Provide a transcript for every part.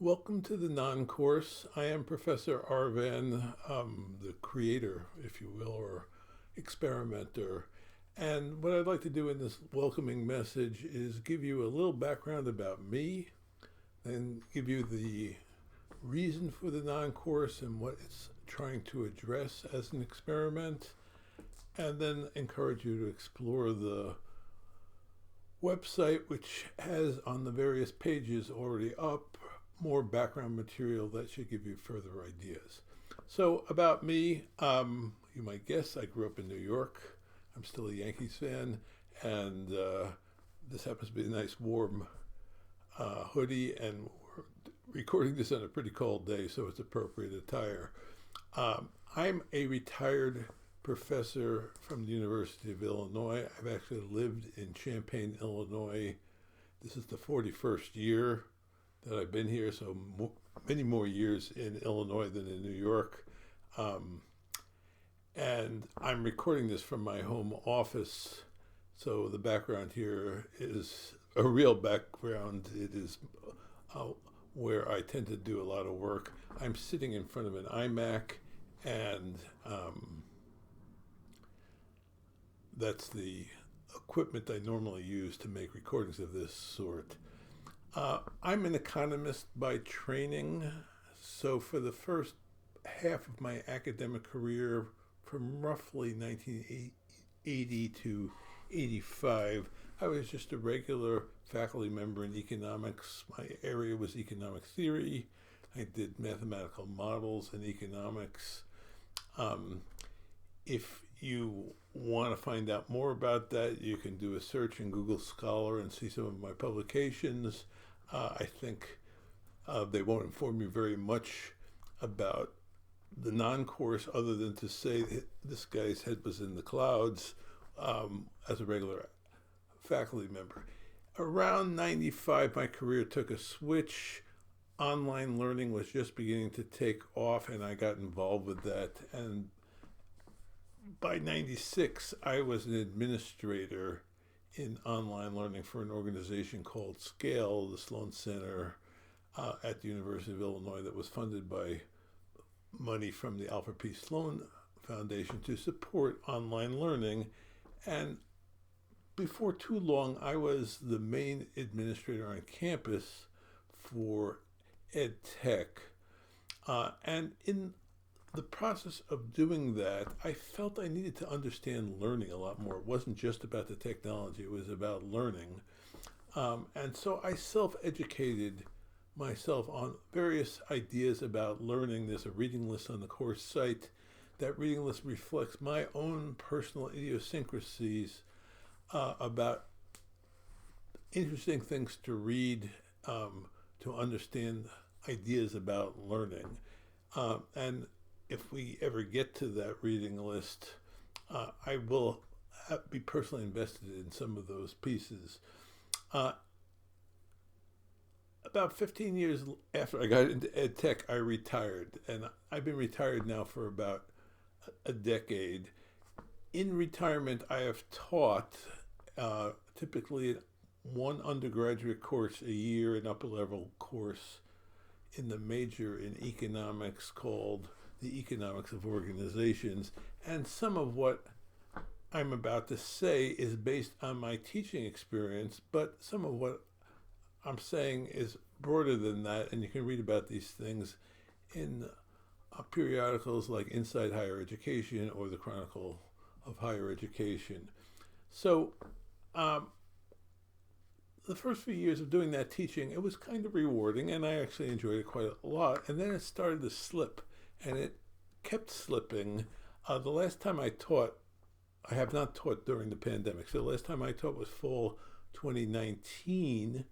Welcome to the non-course. I am Professor Arvan, the creator, if you will, or experimenter. And what I'd like to do in this welcoming message is give you a little background about me, and give you the reason for the non-course and what it's trying to address as an experiment, and then encourage you to explore the website, which has on the various pages already up more background material that should give you further ideas. So, about me, you might guess I grew up in New York. I'm still a Yankees fan, and this happens to be a nice warm hoodie, and we're recording this on a pretty cold day, so it's appropriate attire. I'm a retired professor from the University of Illinois. I've actually lived in Champaign, Illinois. This is the 41st year that I've been here, so many more years in Illinois than in New York. And I'm recording this from my home office, so the background here is a real background. It is where I tend to do a lot of work. I'm sitting in front of an iMac, and that's the equipment I normally use to make recordings of this sort. I'm an economist by training, so for the first half of my academic career, from roughly 1980 to 85, I was just a regular faculty member in economics. My area was economic theory. I did mathematical models in economics. If you want to find out more about that, you can do a search in Google Scholar and see some of my publications. I think they won't inform you very much about the non-course other than to say that this guy's head was in the clouds as a regular faculty member. Around 95, my career took a switch. Online learning was just beginning to take off, and I got involved with that. And by 96, I was an administrator in online learning for an organization called SCALE, the Sloan Center at the University of Illinois, that was funded by money from the Alfred P. Sloan Foundation to support online learning. And before too long, I was the main administrator on campus for ed tech. And in the process of doing that, I felt I needed to understand learning a lot more. It wasn't just about the technology, it was about learning. And so I self-educated myself on various ideas about learning. There's a reading list on the course site. That reading list reflects my own personal idiosyncrasies about interesting things to read to understand ideas about learning. And if we ever get to that reading list, I will be personally invested in some of those pieces. About 15 years after I got into ed tech, I retired, and I've been retired now for about a decade. In retirement, I have taught typically one undergraduate course a year, an upper level course in the major in economics called The Economics of Organizations. And some of what I'm about to say is based on my teaching experience, but some of what I'm saying is broader than that, and you can read about these things in periodicals like Inside Higher Education or the Chronicle of Higher Education. So the first few years of doing that teaching, it was kind of rewarding, and I actually enjoyed it quite a lot. And then it started to slip, and it kept slipping. The last time I taught, I have not taught during the pandemic, so the last time I taught was fall 2019,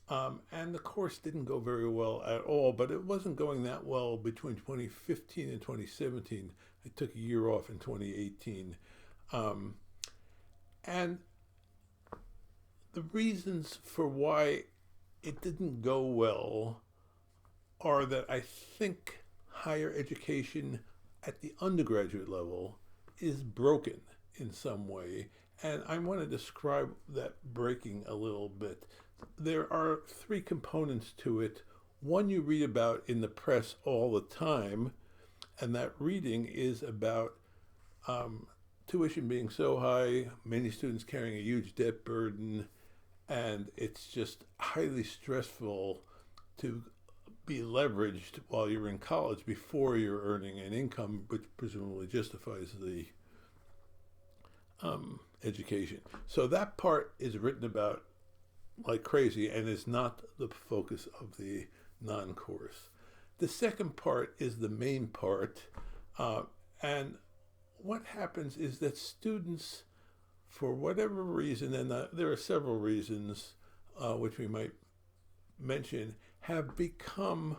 and the course didn't go very well at all, but it wasn't going that well between 2015 and 2017. I took a year off in 2018. And the reasons for why it didn't go well are that I think higher education at the undergraduate level is broken in some way. And I want to describe that breaking a little bit. There are three components to it. One you read about in the press all the time, and that reading is about tuition being so high, many students carrying a huge debt burden, and it's just highly stressful to be leveraged while you're in college before you're earning an income, which presumably justifies the education. So that part is written about like crazy and is not the focus of the non-course. The second part is the main part, and what happens is that students, for whatever reason, and there are several reasons which we might mention, have become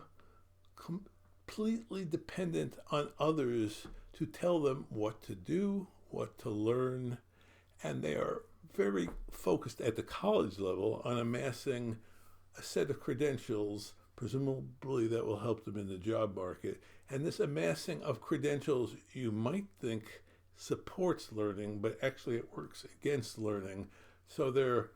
completely dependent on others to tell them what to do, what to learn, and they are very focused at the college level on amassing a set of credentials, presumably that will help them in the job market. And this amassing of credentials you might think supports learning, but actually it works against learning. So they're,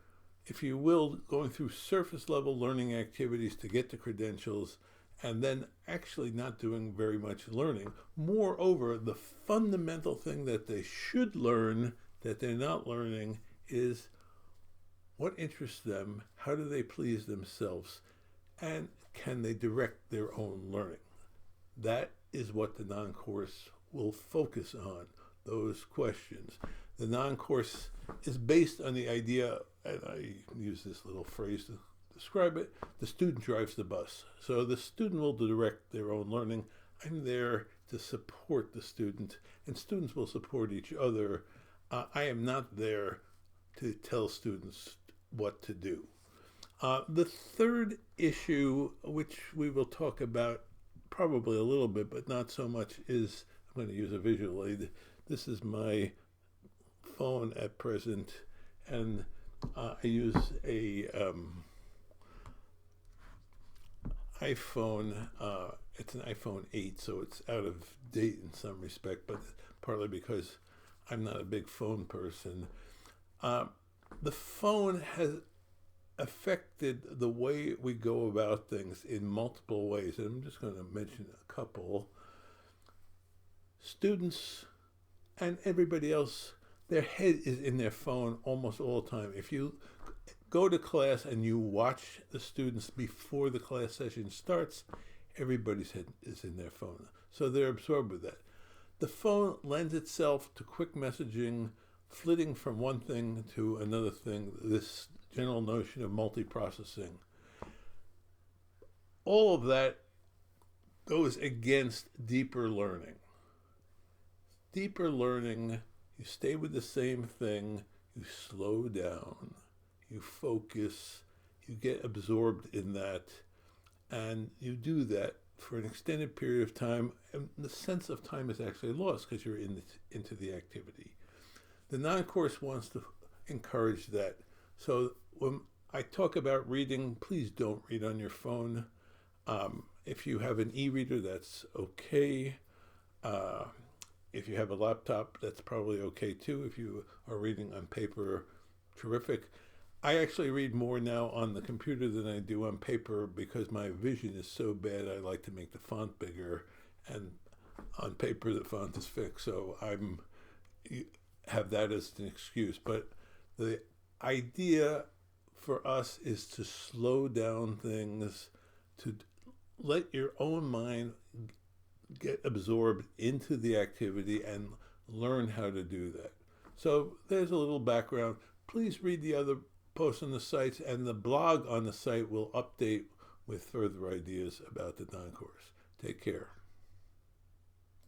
if you will, going through surface level learning activities to get the credentials and then actually not doing very much learning. Moreover, the fundamental thing that they should learn that they're not learning is what interests them, how do they please themselves, and can they direct their own learning? That is what the non-course will focus on, those questions. The non-course is based on the idea, and I use this little phrase to describe it, the student drives the bus. So the student will direct their own learning. I'm there to support the student, and students will support each other. I am not there to tell students what to do. The third issue, which we will talk about probably a little bit, but not so much, is, I'm going to use a visual aid. This is my phone at present, and I use a iPhone. It's an iPhone 8, so it's out of date in some respect, but partly because I'm not a big phone person. The phone has affected the way we go about things in multiple ways, and I'm just going to mention a couple. Students and everybody else, their head is in their phone almost all the time. If you go to class and you watch the students before the class session starts, everybody's head is in their phone. So they're absorbed with that. The phone lends itself to quick messaging, flitting from one thing to another thing, this general notion of multiprocessing. All of that goes against deeper learning. Deeper learning, you stay with the same thing, you slow down, you focus, you get absorbed in that, and you do that for an extended period of time, and the sense of time is actually lost because you're into the activity. The non-course wants to encourage that. So when I talk about reading, please don't read on your phone. If you have an e-reader, that's okay. If you have a laptop, that's probably okay too. If you are reading on paper, terrific. I actually read more now on the computer than I do on paper because my vision is so bad. I like to make the font bigger, and on paper the font is fixed, so you have that as an excuse. But the idea for us is to slow down things, to let your own mind get absorbed into the activity and learn how to do that. So there's a little background. Please read the other posts on the sites, and the blog on the site will update with further ideas about the non-course. Take care.